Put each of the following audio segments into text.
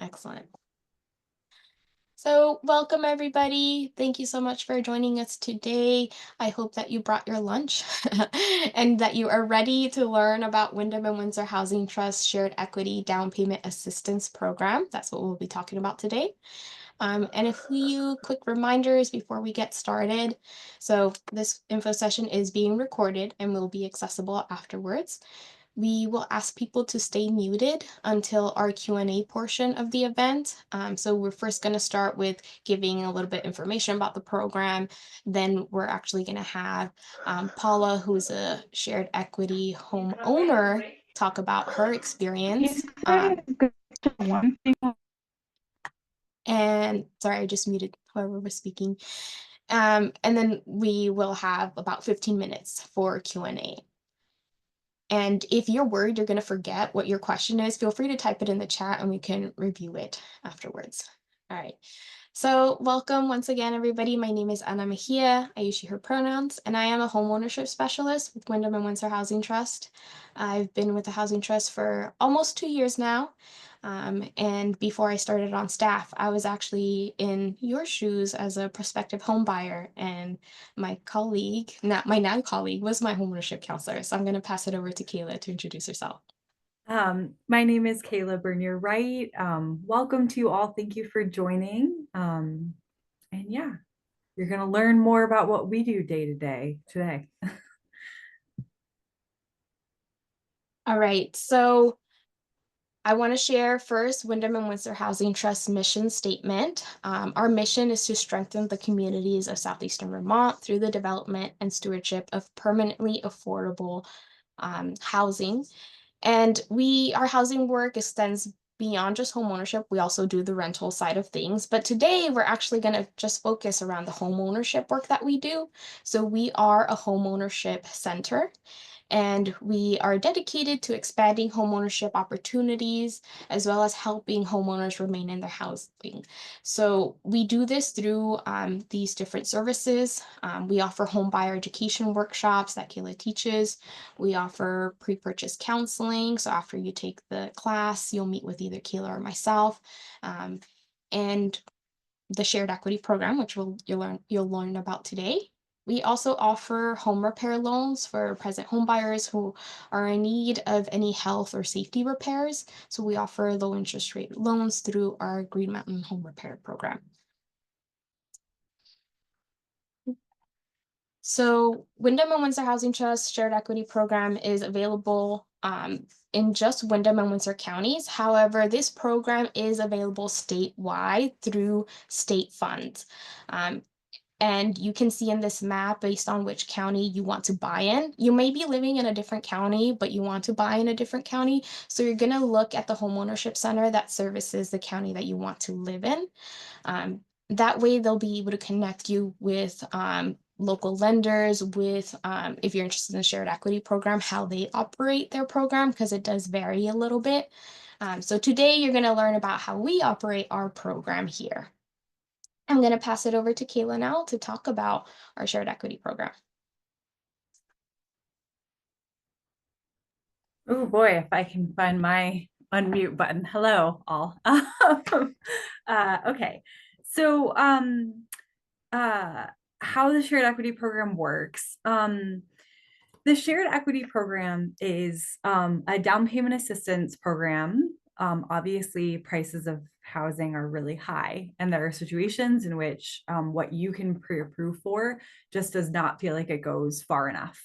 Excellent. So, welcome everybody. Thank you so much for joining us today. I hope that you brought your lunch and that you are ready to learn about Windham and Windsor Housing Trust Shared Equity Down Payment Assistance Program. That's what we'll be talking about today. And a few quick reminders before we get started. So, this info session is being recorded and will be accessible afterwards. We will ask people to stay muted until our Q&A portion of the event. So we're first going to start with giving a little bit information about the program. Then we're actually going to have Paula, who's a shared equity homeowner, talk about her experience. One thing. And sorry, I just muted whoever was speaking. And then we will have about 15 minutes for Q&A. And if you're worried you're going to forget what your question is, feel free to type it in the chat and we can review it afterwards. All right. So welcome once again, everybody. My name is Ana Mejia. I use she, her pronouns, and I am a homeownership specialist with Windham and Windsor Housing Trust. I've been with the Housing Trust for almost 2 years now. And before I started on staff, I was actually in your shoes as a prospective home buyer, and my colleague, not my now colleague, was my homeownership counselor. So I'm going to pass it over to Kayla to introduce herself. My name is Kayla Bernier Wright. Welcome to you all. Thank you for joining. And yeah, you're going to learn more about what we do day to day today. All right. So I want to share first Windham and Windsor Housing Trust mission statement. Our mission is to strengthen the communities of Southeastern Vermont through the development and stewardship of permanently affordable housing. And our housing work extends beyond just homeownership. We also do the rental side of things. But today we're actually going to just focus around the homeownership work that we do. So we are a homeownership center, and we are dedicated to expanding homeownership opportunities as well as helping homeowners remain in their housing. So we do this through these different services. We offer home buyer education workshops that Kayla teaches. We offer pre-purchase counseling. So after you take the class, you'll meet with either Kayla or myself. And the shared equity program, which you'll learn about today. We also offer home repair loans for present home buyers who are in need of any health or safety repairs. So we offer low interest rate loans through our Green Mountain Home Repair Program. So Windham and Windsor Housing Trust Shared Equity Program is available in just Windham and Windsor counties. However, this program is available statewide through state funds. And you can see in this map based on which county you want to buy in. You may be living in a different county, but you want to buy in a different county. So you're going to look at the homeownership center that services the county that you want to live in. That way, they'll be able to connect you with local lenders, with if you're interested in the shared equity program, how they operate their program, because it does vary a little bit. So today, you're going to learn about how we operate our program here. I'm going to pass it over to Kayla now to talk about our shared equity program. Oh boy, if I can find my unmute button. Hello, all. Okay, so how the shared equity program works. The shared equity program is a down payment assistance program. Obviously, prices of housing are really high, and there are situations in which what you can pre-approve for just does not feel like it goes far enough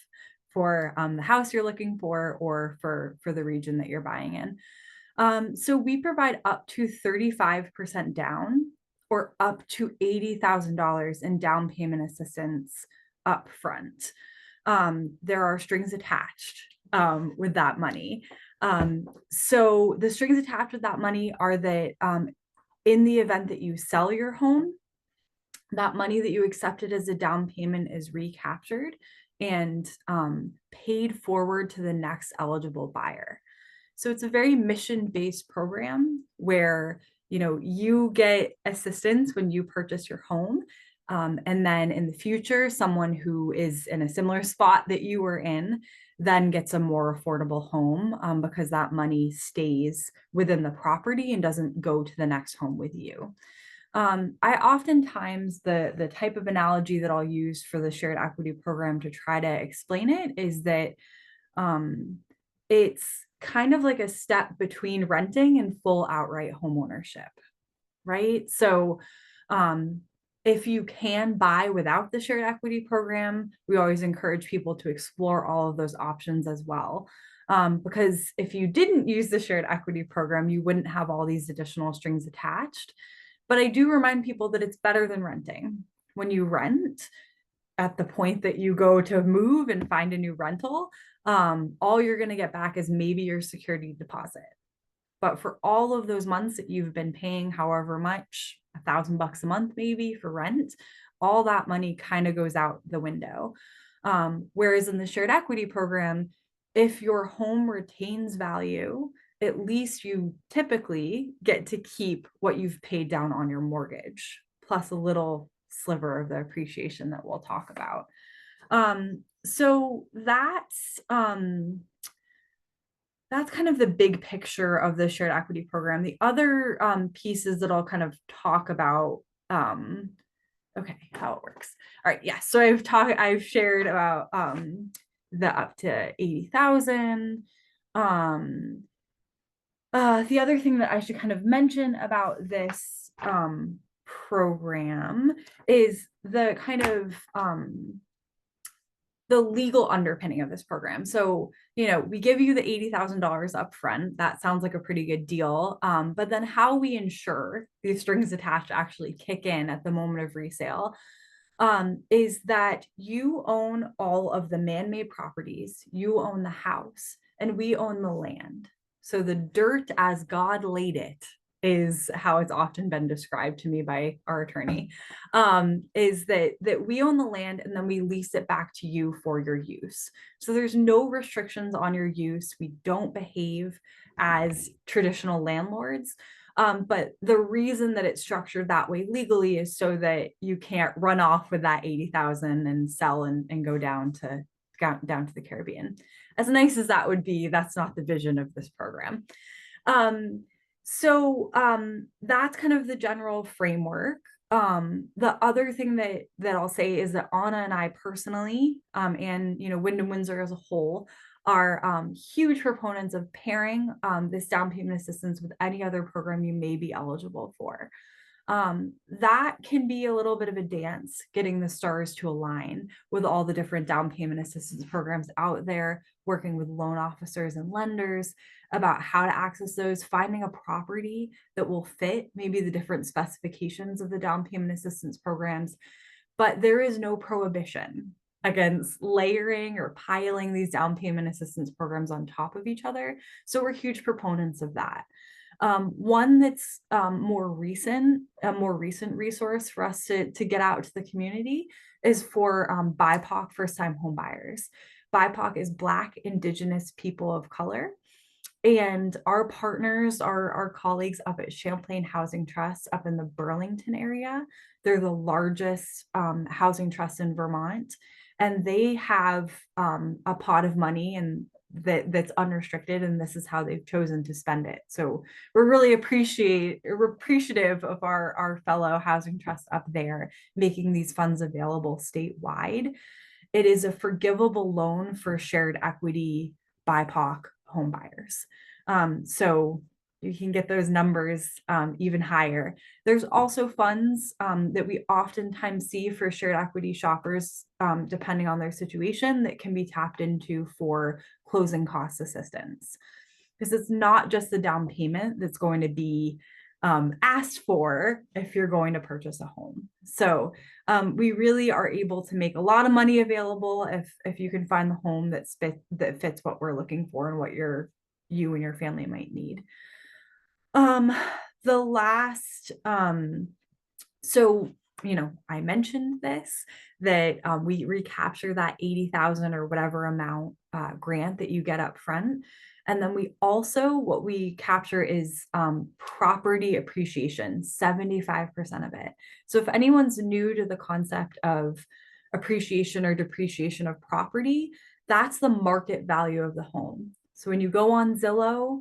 for the house you're looking for or for the region that you're buying in. So we provide up to 35% down or up to $80,000 in down payment assistance upfront. There are strings attached with that money. So the strings attached with that money are that in the event that you sell your home, that money that you accepted as a down payment is recaptured and paid forward to the next eligible buyer. So it's a very mission-based program where you get assistance when you purchase your home. And then in the future, someone who is in a similar spot that you were in then gets a more affordable home, because that money stays within the property and doesn't go to the next home with you. I oftentimes, the type of analogy that I'll use for the shared equity program to try to explain it is that um, it's kind of like a step between renting and full outright home ownership, right? So um, if you can buy without the shared equity program, we always encourage people to explore all of those options as well. Because if you didn't use the shared equity program, you wouldn't have all these additional strings attached. But I do remind people that it's better than renting. When you rent, at the point that you go to move and find a new rental, all you're going to get back is maybe your security deposit. But for all of those months that you've been paying, however much, $1,000 a month maybe for rent, all that money kind of goes out the window. Whereas in the shared equity program, if your home retains value, at least you typically get to keep what you've paid down on your mortgage, plus a little sliver of the appreciation that we'll talk about. So that's kind of the big picture of the shared equity program. The other pieces that I'll kind of talk about, okay, how it works. All right, yeah. So I've shared about the up to 80,000. The other thing that I should kind of mention about this program is the kind of the legal underpinning of this program. So, we give you the $80,000 up front. That sounds like a pretty good deal. But then how we ensure these strings attached actually kick in at the moment of resale is that you own all of the man-made properties, you own the house, and we own the land. So the dirt as God laid it is how it's often been described to me by our attorney, is that we own the land and then we lease it back to you for your use. So there's no restrictions on your use. We don't behave as traditional landlords. But the reason that it's structured that way legally is so that you can't run off with that 80,000 and sell and go down to the Caribbean. As nice as that would be, that's not the vision of this program. So that's kind of the general framework. The other thing that I'll say is that Anna and I personally, and Windham Windsor as a whole, are huge proponents of pairing this down payment assistance with any other program you may be eligible for. That can be a little bit of a dance, getting the stars to align with all the different down payment assistance programs out there, working with loan officers and lenders about how to access those, finding a property that will fit maybe the different specifications of the down payment assistance programs. But there is no prohibition against layering or piling these down payment assistance programs on top of each other. So we're huge proponents of that. One that's a more recent resource for us to get out to the community is for BIPOC first-time home buyers. BIPOC is Black, Indigenous people of color. And our partners are our colleagues up at Champlain Housing Trust up in the Burlington area. They're the largest housing trust in Vermont. And they have a pot of money and that's unrestricted, and this is how they've chosen to spend it. So we're really appreciative of our fellow housing trusts up there making these funds available statewide. It is a forgivable loan for shared equity BIPOC home buyers. So you can get those numbers even higher. There's also funds that we oftentimes see for shared equity shoppers, depending on their situation, that can be tapped into for closing cost assistance. Because it's not just the down payment that's going to be asked for if you're going to purchase a home. So we really are able to make a lot of money available if you can find the home that fits what we're looking for and what you and your family might need. The last, so, I mentioned this, that we recapture that 80,000 or whatever amount grant that you get up front. And then what we capture is property appreciation, 75% of it. So if anyone's new to the concept of appreciation or depreciation of property, that's the market value of the home. So when you go on Zillow,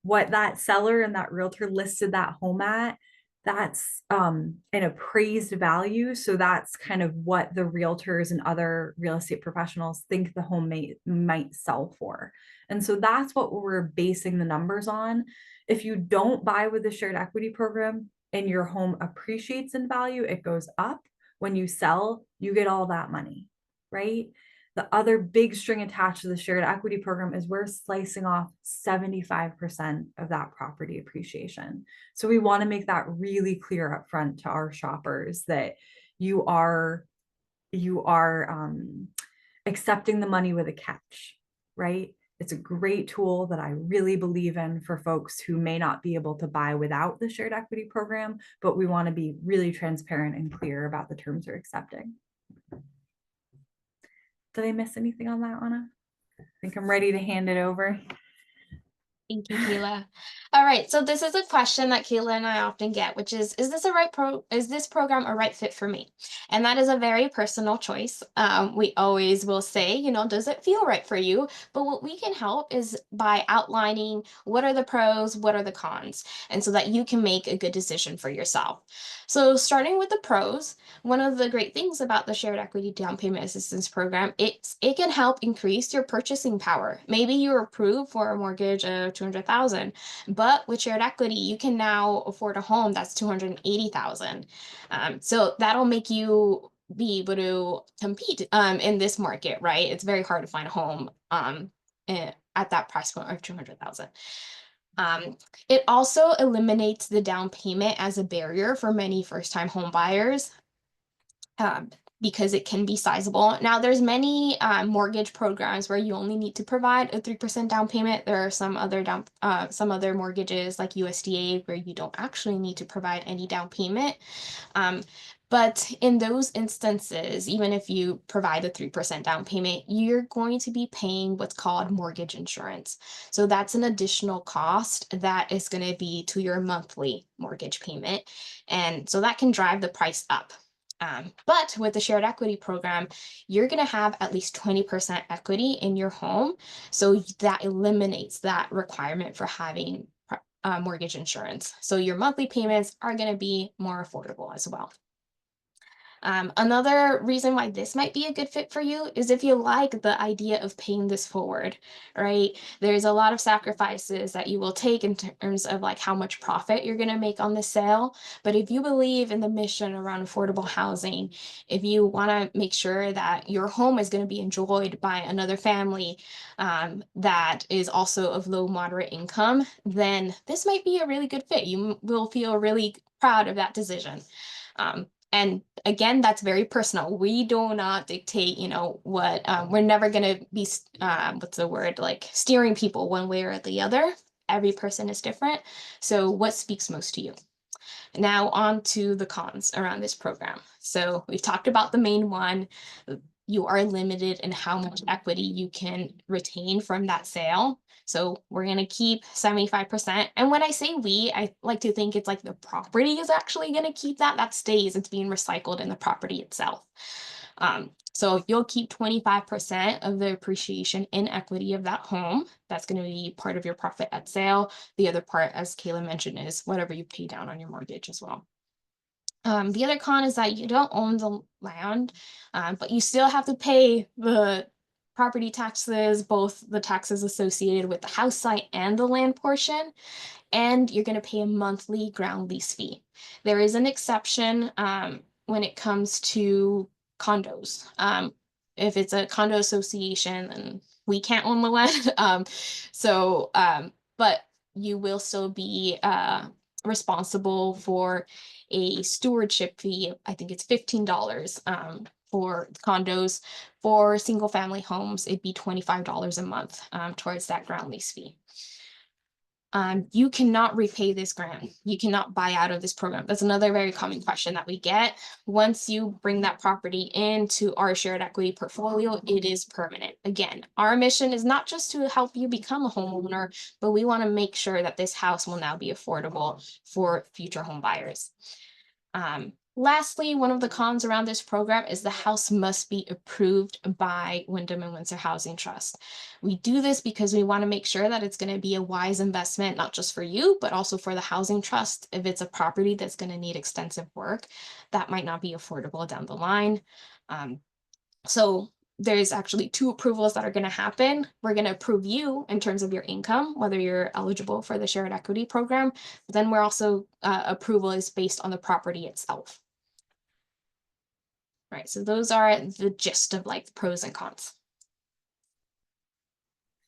what that seller and that realtor listed that home at, that's an appraised value. So that's kind of what the realtors and other real estate professionals think the home might sell for. And so that's what we're basing the numbers on. If you don't buy with the shared equity program and your home appreciates in value, it goes up. When you sell, you get all that money, right? The other big string attached to the shared equity program is we're slicing off 75% of that property appreciation. So we want to make that really clear up front to our shoppers that you are accepting the money with a catch, right? It's a great tool that I really believe in for folks who may not be able to buy without the shared equity program, but we want to be really transparent and clear about the terms we're accepting. Did I miss anything on that, Anna? I think I'm ready to hand it over. Thank you, Kayla. All right, so this is a question that Kayla and I often get, which is is this program a right fit for me? And that is a very personal choice. We always will say, does it feel right for you? But what we can help is by outlining what are the pros, what are the cons, and so that you can make a good decision for yourself. So starting with the pros, one of the great things about the shared equity down payment assistance program, it can help increase your purchasing power. Maybe you're approved for a mortgage of 200,000, but with shared equity, you can now afford a home that's 280,000. So that'll make you be able to compete in this market, right? It's very hard to find a home at that price point of 200,000. Um, it also eliminates the down payment as a barrier for many first-time home buyers, because it can be sizable. Now, there's many mortgage programs where you only need to provide a 3% down payment. There are some other mortgages like USDA where you don't actually need to provide any down payment. But in those instances, even if you provide a 3% down payment, you're going to be paying what's called mortgage insurance. So that's an additional cost that is going to be to your monthly mortgage payment. And so that can drive the price up. But with the shared equity program, you're going to have at least 20% equity in your home. So that eliminates that requirement for having mortgage insurance. So your monthly payments are going to be more affordable as well. Another reason why this might be a good fit for you is if you like the idea of paying this forward, right? There's a lot of sacrifices that you will take in terms of like how much profit you're going to make on the sale. But if you believe in the mission around affordable housing, if you want to make sure that your home is going to be enjoyed by another family that is also of low moderate income, then this might be a really good fit. You will feel really proud of that decision. And again, that's very personal. We do not dictate, what we're never going to be, what's the word, like steering people one way or the other. Every person is different. So what speaks most to you? Now on to the cons around this program. So we've talked about the main one. You are limited in how much equity you can retain from that sale. So we're going to keep 75%. And when I say we, I like to think it's like the property is actually going to keep that. That stays, it's being recycled in the property itself. So you'll keep 25% of the appreciation in equity of that home. That's going to be part of your profit at sale. The other part, as Kayla mentioned, is whatever you pay down on your mortgage as well. The other con is that you don't own the land, but you still have to pay the property taxes, both the taxes associated with the house site and the land portion, and you're going to pay a monthly ground lease fee. There is an exception when it comes to condos. If it's a condo association, then we can't own the land. But you will still be responsible for a stewardship fee. I think it's $15 for condos. For single family homes, it'd be $25 a month towards that ground lease fee. You cannot repay this grant. You cannot buy out of this program. That's another very common question that we get. Once you bring that property into our shared equity portfolio, it is permanent. Again, our mission is not just to help you become a homeowner, but we want to make sure that this house will now be affordable for future home buyers. Lastly, one of the cons around this program is the house must be approved by Windham and Windsor Housing Trust. We do this because we want to make sure that it's going to be a wise investment, not just for you, but also for the housing trust. If it's a property that's going to need extensive work, that might not be affordable down the line. Um, so there's actually two approvals that are going to happen. We're going to approve you in terms of your income, whether you're eligible for the shared equity program. But then we're also approval is based on the property itself. Right, so those are the gist of like the pros and cons.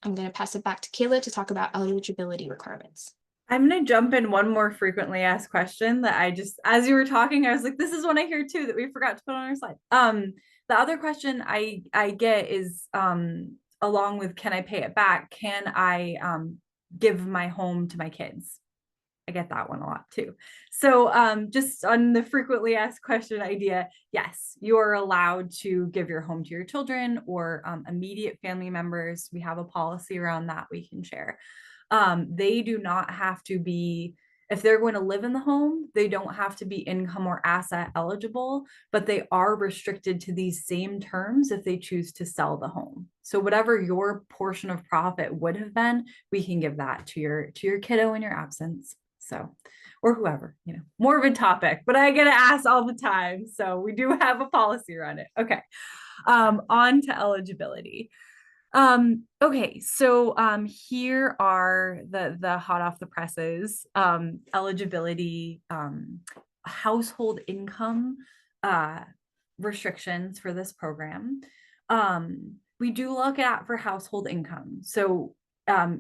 I'm going to pass it back to Kayla to talk about eligibility requirements. I'm going to jump in one more frequently asked question that I just, as you were talking, I was like, this is one I hear too that we forgot to put on our slide. The other question I get is, along with, can I pay it back? Can I give my home to my kids? I get that one a lot too. So just on the frequently asked question idea, yes, you are allowed to give your home to your children or immediate family members. We have a policy around that we can share. They do not have to be, if they're going to live in the home, they don't have to be income or asset eligible, but they are restricted to these same terms if they choose to sell the home. So whatever your portion of profit would have been, we can give that to your kiddo in your absence. So, or whoever, morbid topic, but I get asked all the time. So we do have a policy around it. Okay. On to eligibility. Okay, so here are the hot off the presses eligibility, household income restrictions for this program. We do look at for household income. So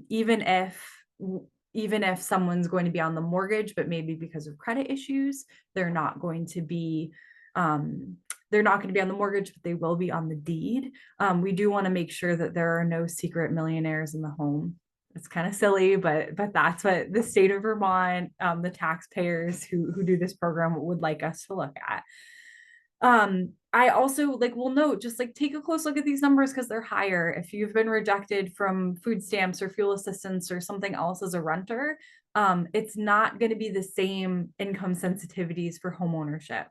even if someone's going to be on the mortgage, but maybe because of credit issues, they're not going to be on the mortgage, but they will be on the deed. We do want to make sure that there are no secret millionaires in the home. It's kind of silly, but that's what the state of Vermont, the taxpayers who do this program would like us to look at. I also will note, just take a close look at these numbers because they're higher. If you've been rejected from food stamps or fuel assistance or something else as a renter, it's not going to be the same income sensitivities for homeownership.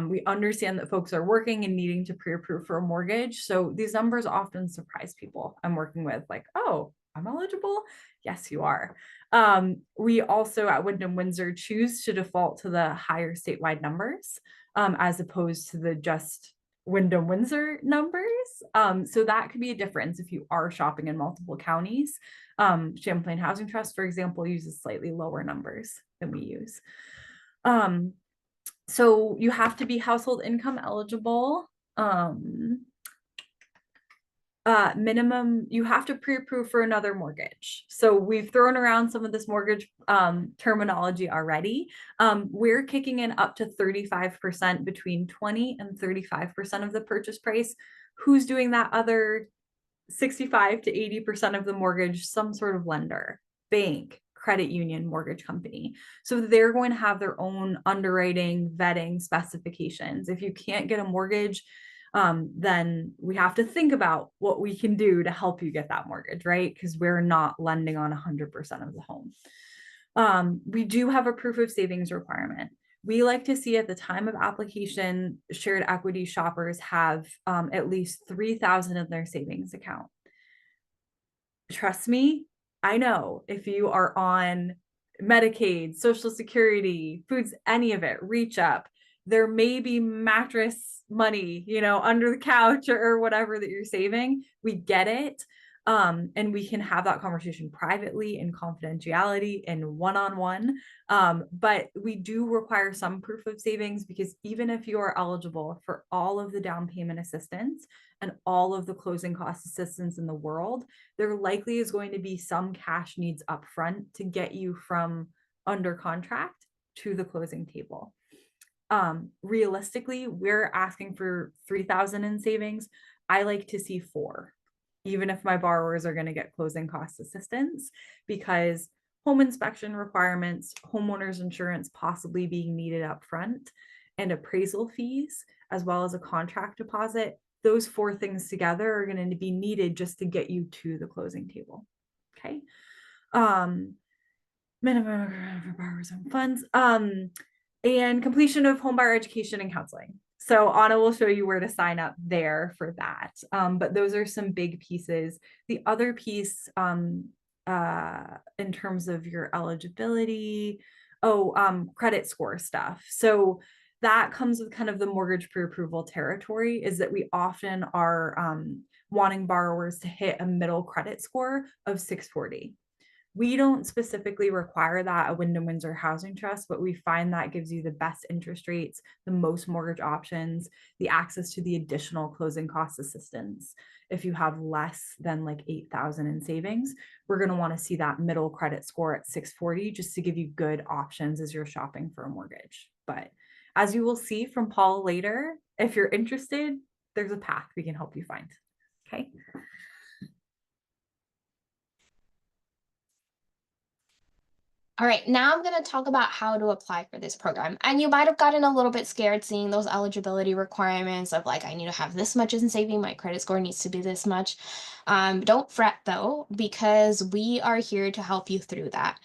We understand that folks are working and needing to pre-approve for a mortgage. So these numbers often surprise people I'm working with, oh, I'm eligible. Yes, you are. We also at Windham Windsor choose to default to the higher statewide numbers as opposed to the just Windham Windsor numbers. So that could be a difference if you are shopping in multiple counties. Champlain Housing Trust, for example, uses slightly lower numbers than we use. So you have to be household income eligible. Minimum, you have to pre-approve for another mortgage. So we've thrown around some of this mortgage terminology already. We're kicking in up to 35%, between 20 and 35% of the purchase price. Who's doing that other 65 to 80% of the mortgage? Some sort of lender, bank, credit union, mortgage company. So they're going to have their own underwriting, vetting specifications. If you can't get a mortgage, then we have to think about what we can do to help you get that mortgage, right? Because we're not lending on 100% of the home. We do have a proof of savings requirement. We like to see at the time of application, shared equity shoppers have at least 3,000 in their savings account. Trust me, I know if you are on Medicaid, Social Security, foods, any of it, reach up. There may be mattress money, under the couch or whatever that you're saving. We get it. And we can have that conversation privately in confidentiality and one-on-one. But we do require some proof of savings because even if you are eligible for all of the down payment assistance and all of the closing cost assistance in the world, there likely is going to be some cash needs upfront to get you from under contract to the closing table. Realistically, we're asking for 3,000 in savings. I like to see 4, even if my borrowers are going to get closing cost assistance, because home inspection requirements, homeowners insurance possibly being needed up front, and appraisal fees, as well as a contract deposit, those 4 things together are going to be needed just to get you to the closing table. Okay. Minimum for borrowers own funds. and completion of homebuyer education and counseling. So Anna will show you where to sign up there for that. But those are some big pieces. The other piece in terms of your eligibility, credit score stuff. So that comes with kind of the mortgage pre-approval territory, is that we often are wanting borrowers to hit a middle credit score of 640. We don't specifically require that at Windham Windsor Housing Trust, but we find that gives you the best interest rates, the most mortgage options, the access to the additional closing cost assistance. If you have less than like 8,000 in savings, we're going to want to see that middle credit score at 640 just to give you good options as you're shopping for a mortgage. But as you will see from Paul later, if you're interested, there's a path we can help you find. Okay. All right, now I'm going to talk about how to apply for this program. And you might have gotten a little bit scared seeing those eligibility requirements of like, I need to have this much in saving, my credit score needs to be this much. Don't fret though, because we are here to help you through that.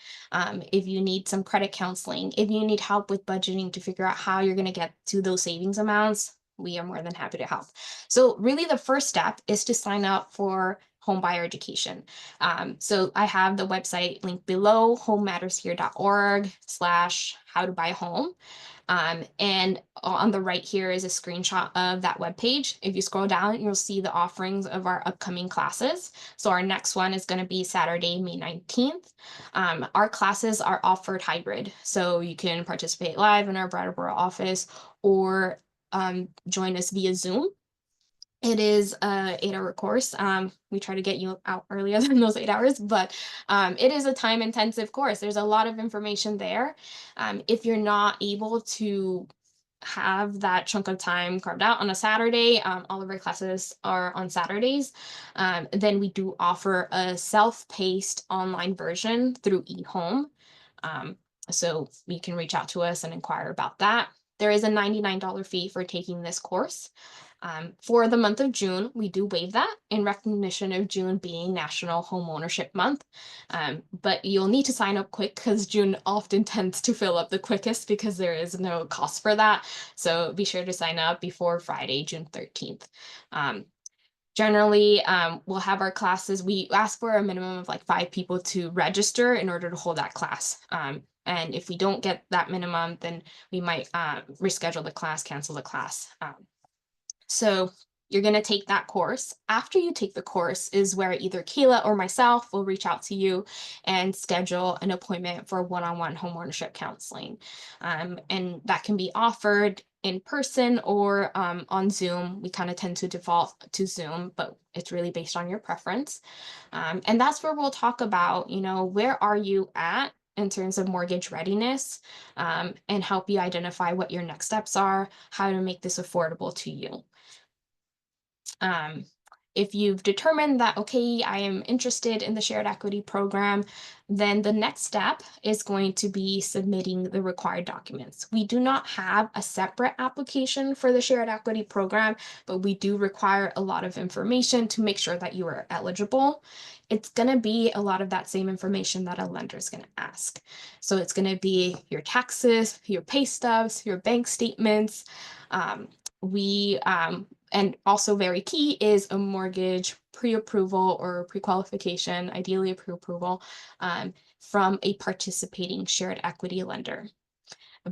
If you need some credit counseling, if you need help with budgeting to figure out how you're going to get to those savings amounts, we are more than happy to help. So really the first step is to sign up for home buyer education. So I have the website linked below, homemattershere.org/how to buy a home. And on the right here is a screenshot of that webpage. If you scroll down, you'll see the offerings of our upcoming classes. So our next one is going to be Saturday, May 19th. Our classes are offered hybrid. So you can participate live in our Brattleboro office or join us via Zoom. It is a 8-hour course. We try to get you out earlier than those 8 hours, but it is a time intensive course. There's a lot of information there. If you're not able to have that chunk of time carved out on a Saturday, all of our classes are on Saturdays, then we do offer a self-paced online version through eHome. So you can reach out to us and inquire about that. There is a $99 fee for taking this course. For the month of June, we do waive that in recognition of June being National Homeownership Month. But you'll need to sign up quick because June often tends to fill up the quickest because there is no cost for that. So be sure to sign up before Friday, June 13th. Generally, we'll have our classes. We ask for a minimum of like 5 people to register in order to hold that class. And if we don't get that minimum, then we might reschedule the class, cancel the class. So you're going to take that course. After you take the course is where either Kayla or myself will reach out to you and schedule an appointment for one-on-one homeownership counseling. And that can be offered in person or on Zoom. We kind of tend to default to Zoom, but it's really based on your preference. And that's where we'll talk about, where are you at in terms of mortgage readiness, and help you identify what your next steps are, how to make this affordable to you. If you've determined that, okay, I am interested in the shared equity program, then the next step is going to be submitting the required documents. We do not have a separate application for the shared equity program, but we do require a lot of information to make sure that you are eligible. It's going to be a lot of that same information that a lender is going to ask. So it's going to be your taxes, your pay stubs, your bank statements. And also very key is a mortgage pre-approval or pre-qualification, ideally a pre-approval, from a participating shared equity lender.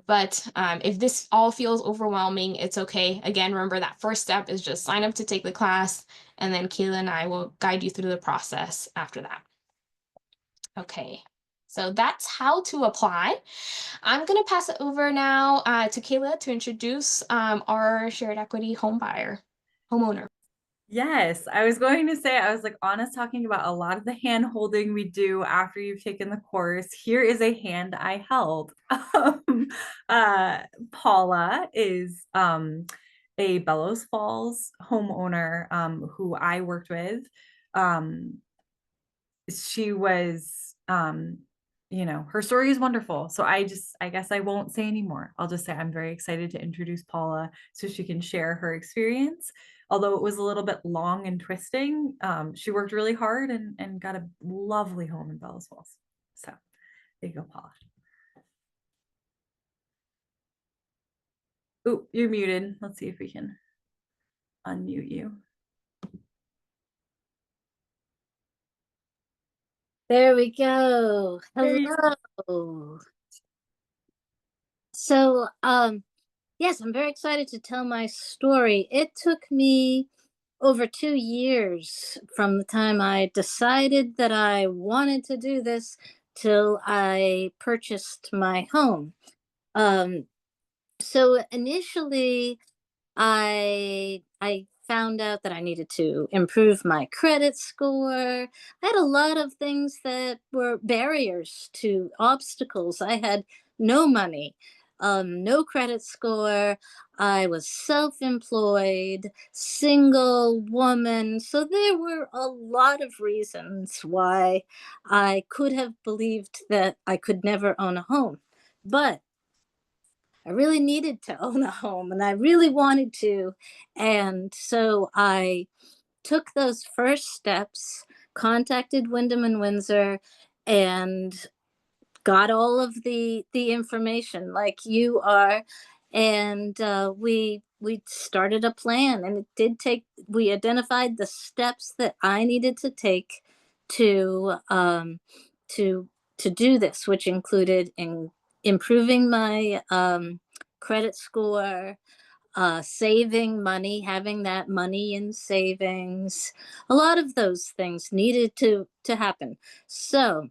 But if this all feels overwhelming, it's okay. Again, remember that first step is just sign up to take the class, and then Kayla and I will guide you through the process after that. Okay, so that's how to apply. I'm going to pass it over now to Kayla to introduce our shared equity homeowner. Yes, I was going to say, I was like, Anna's talking about a lot of the hand holding we do after you've taken the course. Here is a hand I held. Paula is a Bellows Falls homeowner who I worked with. She was, her story is wonderful. So I guess I won't say anymore. I'll just say I'm very excited to introduce Paula so she can share her experience. Although it was a little bit long and twisting, she worked really hard and got a lovely home in Bellows Falls. So there you go, Paula. Oh, you're muted. Let's see if we can unmute you. There we go. There you Hello. Yes, I'm very excited to tell my story. It took me over 2 years from the time I decided that I wanted to do this till I purchased my home. Um, so initially, I found out that I needed to improve my credit score. I had a lot of things that were barriers to obstacles. I had no money, no credit score. I was self-employed, single woman. So there were a lot of reasons why I could have believed that I could never own a home. But I really needed to own a home and I really wanted to. And so I took those first steps, contacted Windham and Windsor, and got all of the information like you are, and we started a plan, and it did take. We identified the steps that I needed to take to to to do this, which included in improving my credit score, saving money, having that money in savings. A lot of those things needed to happen. So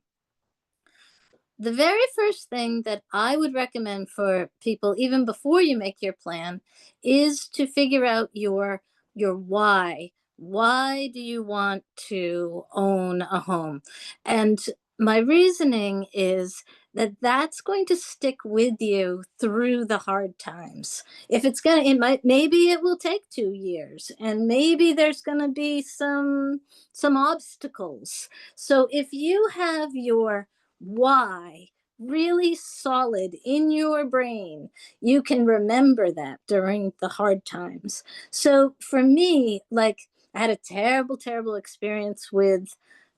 the very first thing that I would recommend for people, even before you make your plan, is to figure out your why. Why do you want to own a home? And my reasoning is that that's going to stick with you through the hard times. If it's gonna, it might, maybe it will take 2 years, and maybe there's gonna be some obstacles. So if you have your why really solid in your brain, you can remember that during the hard times. So for me, like, I had a terrible, terrible experience with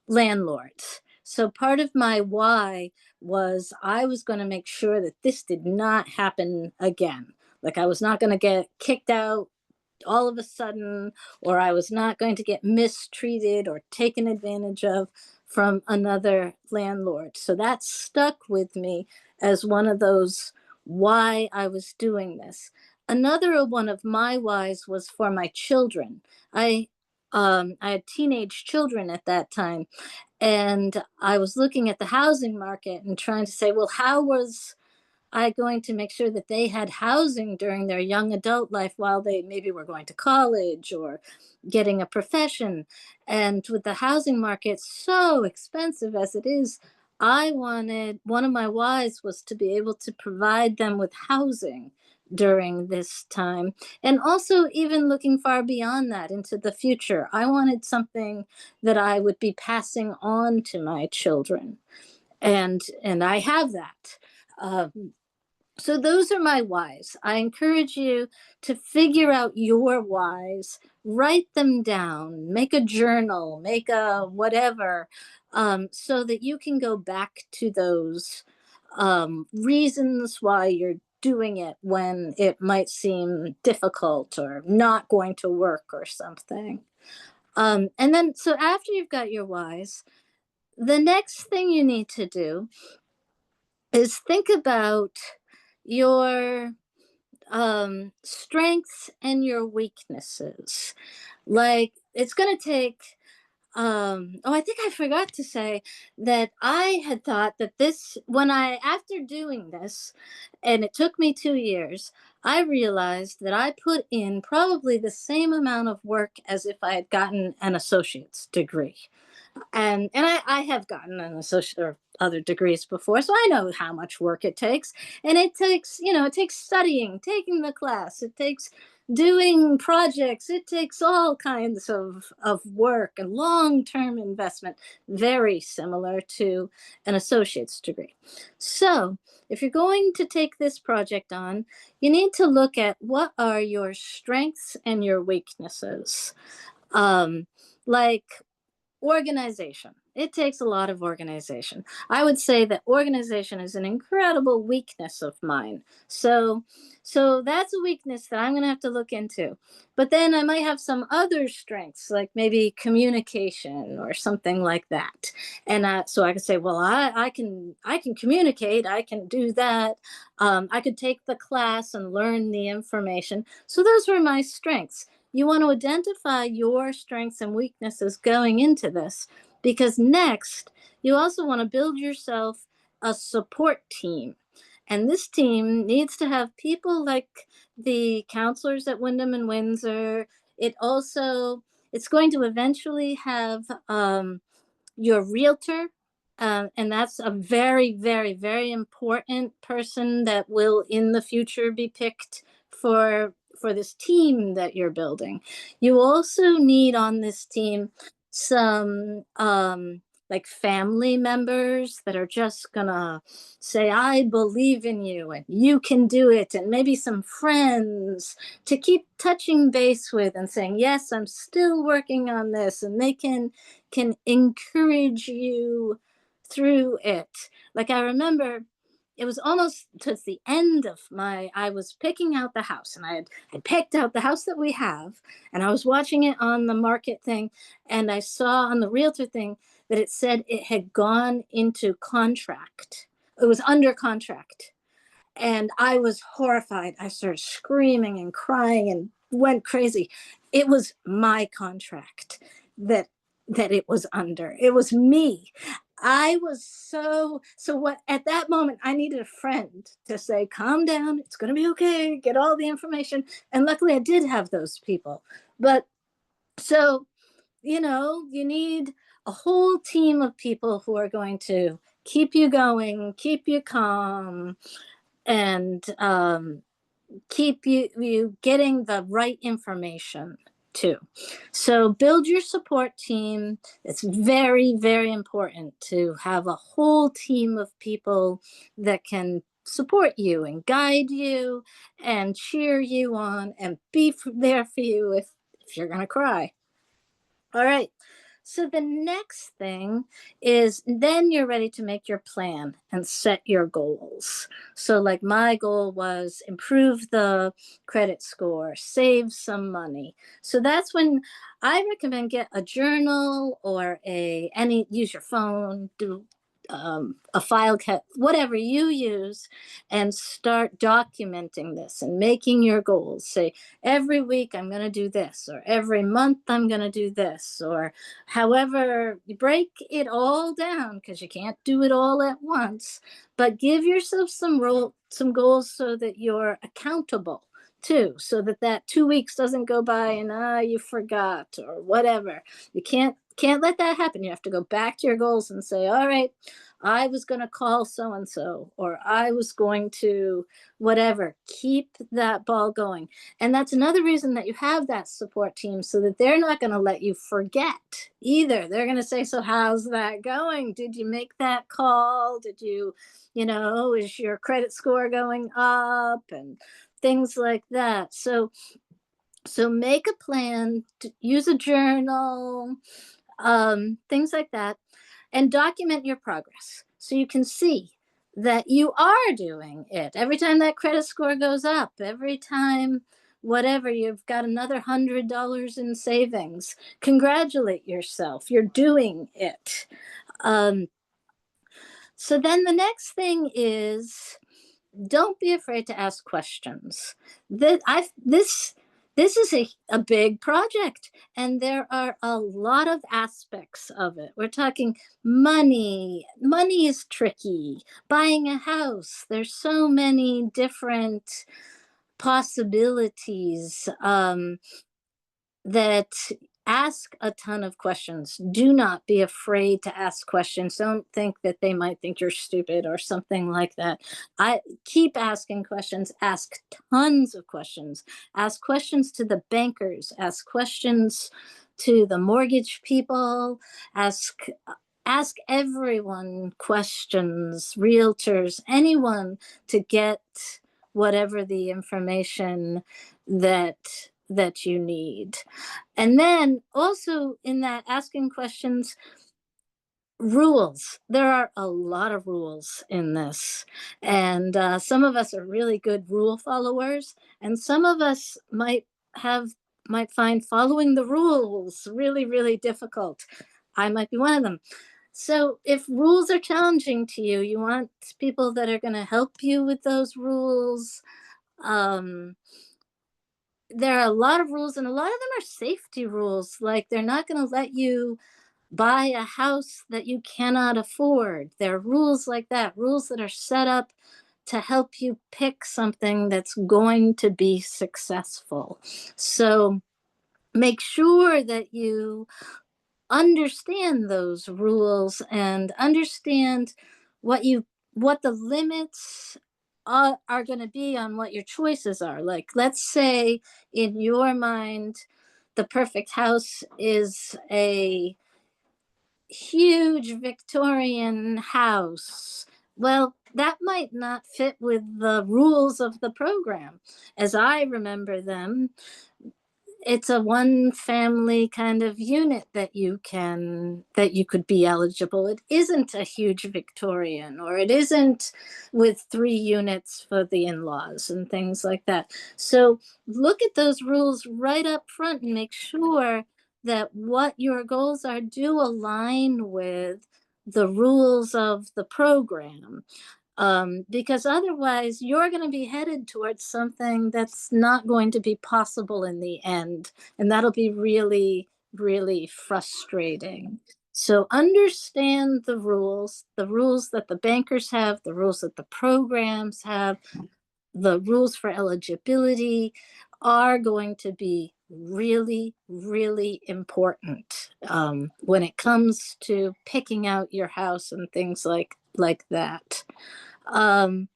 landlords. So part of my why was I was going to make sure that this did not happen again. Like, I was not going to get kicked out all of a sudden, or I was not going to get mistreated or taken advantage of from another landlord. So that stuck with me as one of those why I was doing this. Another one of my whys was for my children. I had teenage children at that time, and I was looking at the housing market and trying to say, well, how was I going to make sure that they had housing during their young adult life while they maybe were going to college or getting a profession. And with the housing market so expensive as it is, I wanted, one of my whys was to be able to provide them with housing during this time. And also, even looking far beyond that into the future, I wanted something that I would be passing on to my children. And I have that. So those are my whys. I encourage you to figure out your whys, write them down, make a journal, make a whatever, so that you can go back to those reasons why you're doing it when it might seem difficult or not going to work or something. And then, so after you've got your whys, the next thing you need to do is think about your strengths and your weaknesses. Like, it's going to take oh, I think I forgot to say that I had thought that this, when I, after doing this, and it took me 2 years, I realized that I put in probably the same amount of work as if I had gotten an associate's degree. And I have gotten an associate or other degrees before, so I know how much work it takes. And it takes, it takes studying, taking the class, it takes doing projects, it takes all kinds of work and long-term investment, very similar to an associate's degree. So if you're going to take this project on, you need to look at what are your strengths and your weaknesses. Like, organization. It takes a lot of organization. I would say that organization is an incredible weakness of mine. So that's a weakness that I'm going to have to look into. But then I might have some other strengths, like maybe communication or something like that. And so I could say, well, I can communicate. I can do that. I could take the class and learn the information. So those were my strengths. You want to identify your strengths and weaknesses going into this, because next, you also want to build yourself a support team. And this team needs to have people like the counselors at Windham and Windsor. It also, it's going to eventually have your realtor. And that's a very, very, very important person that will in the future be picked for this team that you're building. You also need on this team some like family members that are just gonna say, I believe in you and you can do it, and maybe some friends to keep touching base with and saying, yes, I'm still working on this, and they can encourage you through it. Like I remember it was almost towards the end of I was picking out the house, and I picked out the house that we have, and I was watching it on the market thing, and I saw on the realtor thing that it said it had gone into contract. It was under contract. And I was horrified. I started screaming and crying and went crazy. It was my contract that it was under. It was me. I was so what at that moment I needed a friend to say, calm down, it's going to be okay, get all the information. And luckily I did have those people. But so, you need a whole team of people who are going to keep you going, keep you calm, and keep you getting the right information too. So build your support team. It's very, very important to have a whole team of people that can support you and guide you and cheer you on and be there for you if you're going to cry. All right. So the next thing is then you're ready to make your plan and set your goals. So like my goal was improve the credit score, save some money. So that's when I recommend get a journal or use your phone, do a file cut, whatever you use, and start documenting this and making your goals. Say, every week I'm going to do this, or every month I'm going to do this, or however you break it all down, because you can't do it all at once, but give yourself some goals so that you're accountable too, so that 2 weeks doesn't go by and you forgot or whatever. You can't let that happen. You have to go back to your goals and say, all right, I was going to call so and so, or I was going to whatever. Keep that ball going. And that's another reason that you have that support team, so that they're not going to let you forget either. They're going to say, so how's that going? Did you make that call? Did you, is your credit score going up? And things like that. So make a plan, to use a journal, things like that, and document your progress so you can see that you are doing it. Every time that credit score goes up, every time whatever, you've got another $100 in savings, congratulate yourself, you're doing it. So then the next thing is, don't be afraid to ask questions. This is a big project, and there are a lot of aspects of it. We're talking money. Money is tricky. Buying a house, there's so many different possibilities, that ask a ton of questions. Do not be afraid to ask questions. Don't think that they might think you're stupid or something like that. I keep asking questions, ask tons of questions, ask questions to the bankers, ask questions to the mortgage people, ask everyone questions, realtors, anyone, to get whatever the information that you need. And then also in that asking questions, rules. There are a lot of rules in this. And some of us are really good rule followers, and some of us might find following the rules really, really difficult. I might be one of them. So if rules are challenging to you, you want people that are going to help you with those rules. Um, there are a lot of rules, and a lot of them are safety rules. Like, they're not going to let you buy a house that you cannot afford. There are rules like that, rules that are set up to help you pick something that's going to be successful. So make sure that you understand those rules and understand what the limits are going to be on what your choices are. Like, let's say in your mind the perfect house is a huge Victorian house. Well, that might not fit with the rules of the program. As I remember them, it's a one family kind of unit that you could be eligible. It isn't a huge Victorian, or it isn't with 3 units for the in-laws and things like that. So look at those rules right up front and make sure that what your goals are do align with the rules of the program, because otherwise you're going to be headed towards something that's not going to be possible in the end. And that'll be really, really frustrating. So understand the rules that the bankers have, the rules that the programs have, the rules for eligibility are going to be really, really important when it comes to picking out your house and things like that. Um,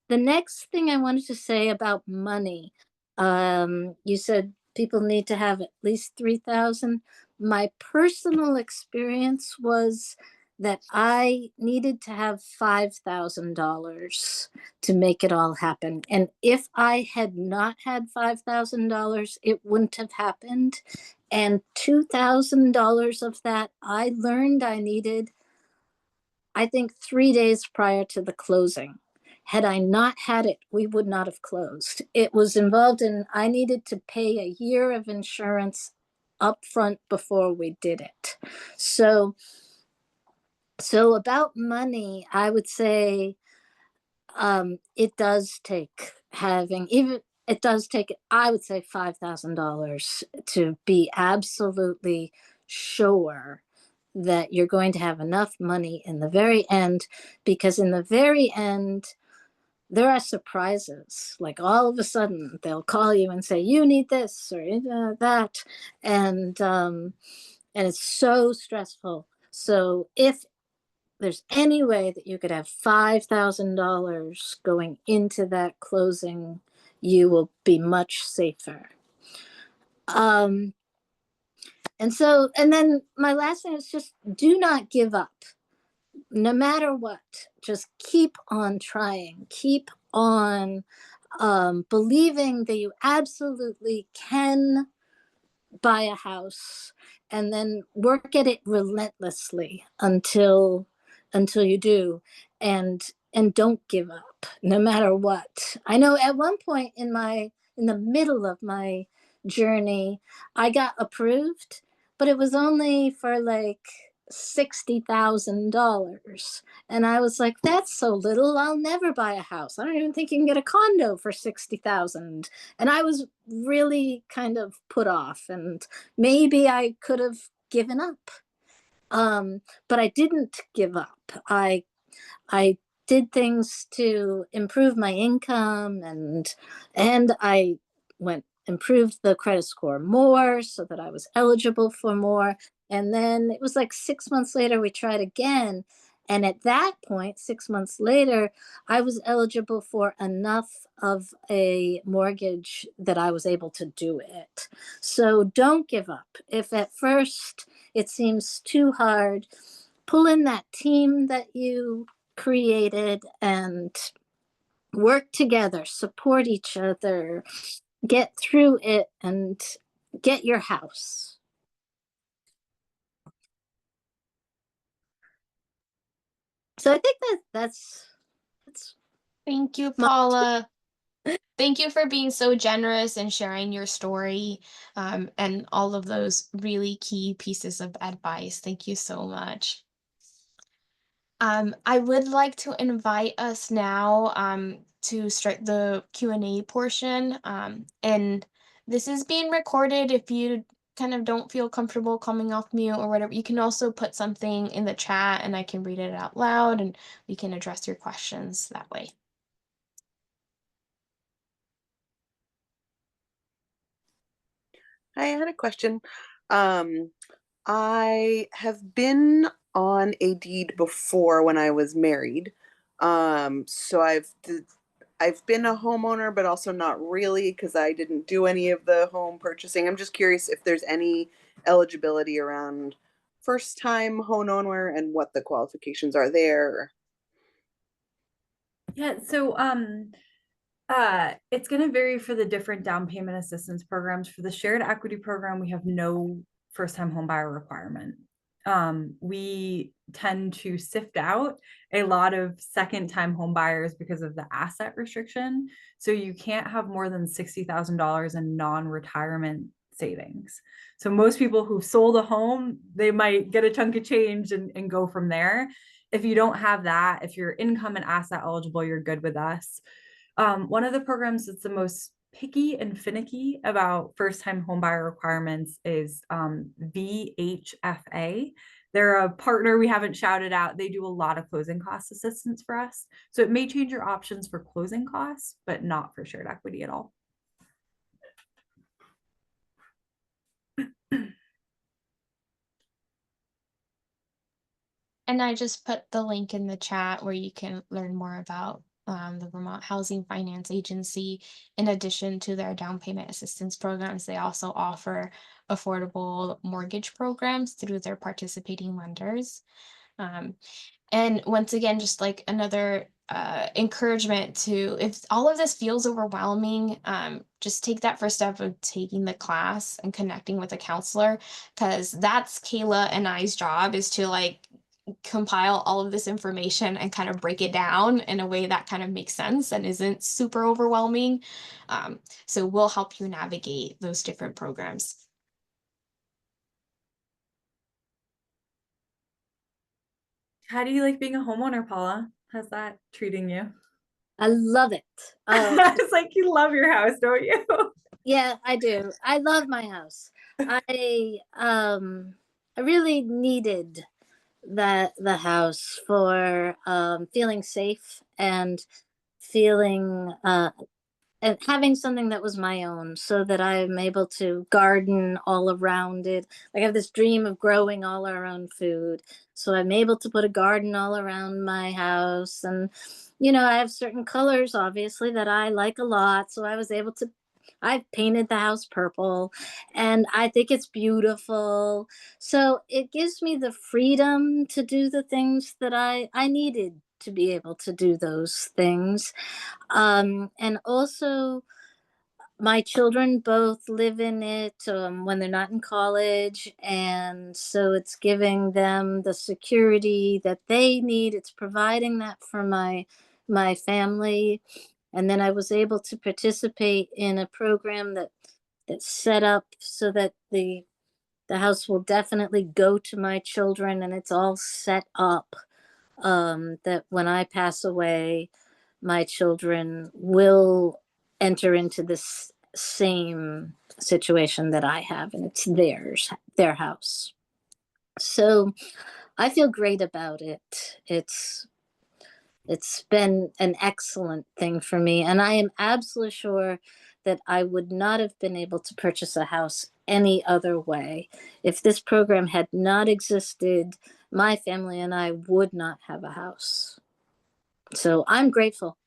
the next thing I wanted to say about money, you said people need to have at least 3,000. My personal experience was that I needed to have $5,000 to make it all happen. And if I had not had $5,000, it wouldn't have happened. And $2,000 of that I learned I needed, I think, 3 days prior to the closing. Had I not had it, we would not have closed. It was involved in, I needed to pay a year of insurance up front before we did it. So about money, I would say it does take I would say $5,000 to be absolutely sure that you're going to have enough money in the very end, because in the very end there are surprises. Like, all of a sudden they'll call you and say you need this or that, and it's so stressful. So if there's any way that you could have $5,000 going into that closing, you will be much safer. And then my last thing is just do not give up. No matter what, just keep on trying. Keep on believing that you absolutely can buy a house, and then work at it relentlessly until you do, and don't give up no matter what. I know at one point in the middle of my journey, I got approved, but it was only for like $60,000. And I was like, that's so little. I'll never buy a house. I don't even think you can get a condo for 60,000. And I was really kind of put off, and maybe I could have given up. But I didn't give up. I did things to improve my income, and I improved the credit score more so that I was eligible for more. And then it was like 6 months later, we tried again. And at that point, 6 months later, I was eligible for enough of a mortgage that I was able to do it. So don't give up. If at first it seems too hard, pull in that team that you created and work together, support each other, get through it, and get your house. So I think that's Thank you, my, Paula. Thank you for being so generous and sharing your story, and all of those really key pieces of advice. Thank you so much. I would like to invite us now to start the Q&A portion. And this is being recorded. If you kind of don't feel comfortable coming off mute or whatever, you can also put something in the chat and I can read it out loud and we can address your questions that way. I had a question. Um, I have been on a deed before when I was married. So I've been a homeowner, but also not really because I didn't do any of the home purchasing. I'm just curious if there's any eligibility around first time homeowner and what the qualifications are there. Yeah, so it's going to vary for the different down payment assistance programs. For the shared equity program, we have no first time home buyer requirement. We tend to sift out a lot of second time home buyers because of the asset restriction. So you can't have more than $60,000 in non-retirement savings. So most people who've sold a home, they might get a chunk of change and go from there. If you don't have that, if you're income and asset eligible, you're good with us. One of the programs that's the most picky and finicky about first-time homebuyer requirements is VHFA. They're a partner we haven't shouted out. They do a lot of closing cost assistance for us. So it may change your options for closing costs, but not for shared equity at all. And I just put the link in the chat where you can learn more about the Vermont Housing Finance Agency. In addition to their down payment assistance programs, they also offer affordable mortgage programs through their participating lenders. And once again, just like another encouragement to, if all of this feels overwhelming, just take that first step of taking the class and connecting with a counselor, because that's Kayla and I's job, is to like compile all of this information and kind of break it down in a way that kind of makes sense and isn't super overwhelming. So we'll help you navigate those different programs. How do you like being a homeowner, Paula? How's that treating you? I love it. It's like you love your house, don't you? Yeah, I do. I love my house. I really needed the house for feeling safe and feeling and having something that was my own, so that I'm able to garden all around it. Like I have this dream of growing all our own food. So I'm able to put a garden all around my house. And, I have certain colors, obviously, that I like a lot. So I've painted the house purple and I think it's beautiful. So it gives me the freedom to do the things that I needed to be able to do those things. And also, my children both live in it when they're not in college. And so it's giving them the security that they need. It's providing that for my family. And then I was able to participate in a program that's set up so that the house will definitely go to my children, and it's all set up that when I pass away, my children will enter into this same situation that I have, and it's their house. So I feel great about it. It's been an excellent thing for me, and I am absolutely sure that I would not have been able to purchase a house any other way. If this program had not existed, my family and I would not have a house. So I'm grateful.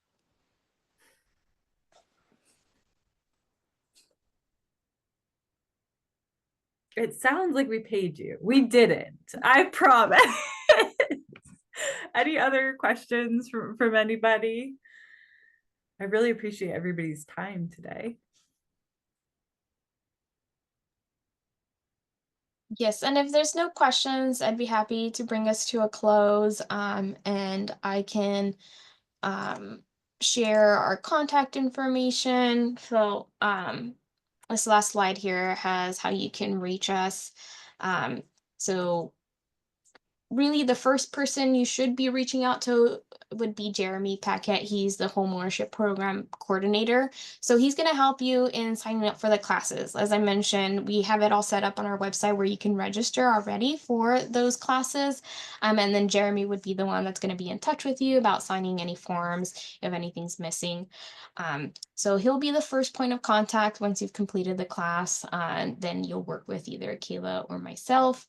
It sounds like we paid you. We didn't. I promise. Any other questions from anybody? I really appreciate everybody's time today. Yes, and if there's no questions, I'd be happy to bring us to a close, and I can um, share our contact information. So this last slide here has how you can reach us. Um, so really the first person you should be reaching out to would be Jeremy Paquette. He's the homeownership program coordinator. So he's going to help you in signing up for the classes. As I mentioned, we have it all set up on our website where you can register already for those classes. And then Jeremy would be the one that's going to be in touch with you about signing any forms if anything's missing. So he'll be the first point of contact once you've completed the class. And then you'll work with either Kayla or myself.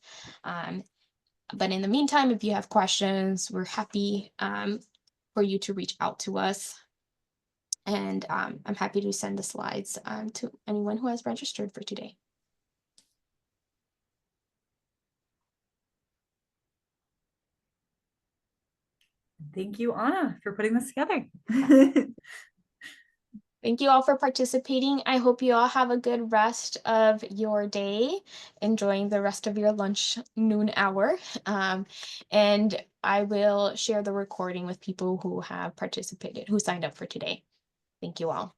But in the meantime, if you have questions, we're happy for you to reach out to us. And I'm happy to send the slides to anyone who has registered for today. Thank you, Anna, for putting this together. Thank you all for participating. I hope you all have a good rest of your day, enjoying the rest of your lunch noon hour. And I will share the recording with people who have participated, who signed up for today. Thank you all.